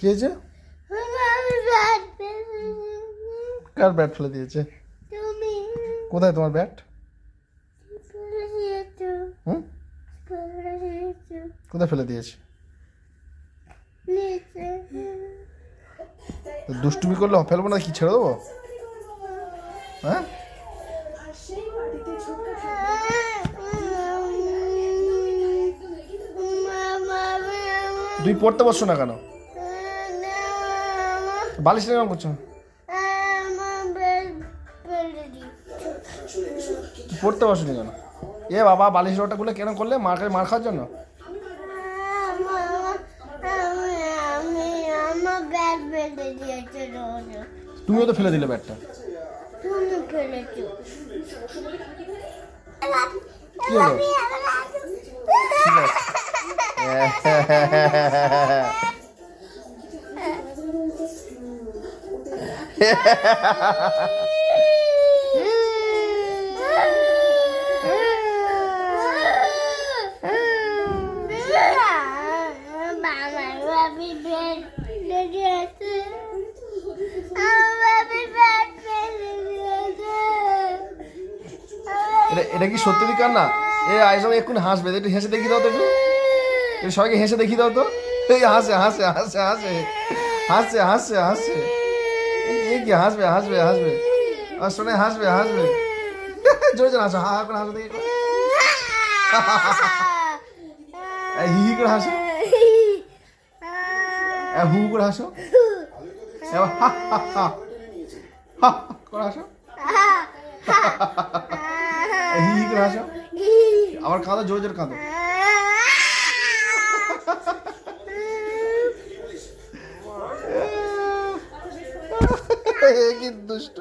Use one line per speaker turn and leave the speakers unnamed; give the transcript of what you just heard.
কি হয়েছে? কার ব্যাট ফেলে দিয়েছে? কোথায় তোমার ব্যাট? হুম, কোথায় ফেলে দিয়েছে? দুষ্টুমি করলে ফেলবো না, কি ছেড়ে দেবো? হ্যাঁ, তুই পড়তে বসছো না কেন? বালিশ কেন করছো? পড়তে বসনি কেন? এ বাবা, বালিশ রটা গুলো কেন করলে? মার খাওয়ার জন্য? তুমিও তো ফেলে দিলে ব্যাটটা। কি হলো? এটা কি সত্যি কান্না? আইসব এক্ষুনি হাসবে, একটু হেসে দেখিয়ে দাও তো, একটু সবাইকে হেসে দেখিয়ে দাও তো। এই হাসে হাসে হাসে হাসে হাসছে হাসছে হাসছে, এই কি হাসবে হাসবে হাসবে, আর শোনে হাসবে হাসবে, জোরে জোরে হাসো, হা হা করে হাসো দেখি, হি হি করে হাসো, হু করে হাসো, হা হা হা হা করে হাসো, হি হি করে হাসো, আবার কাঁদো, জোরে জোরে কাঁদো। কি দুষ্ট।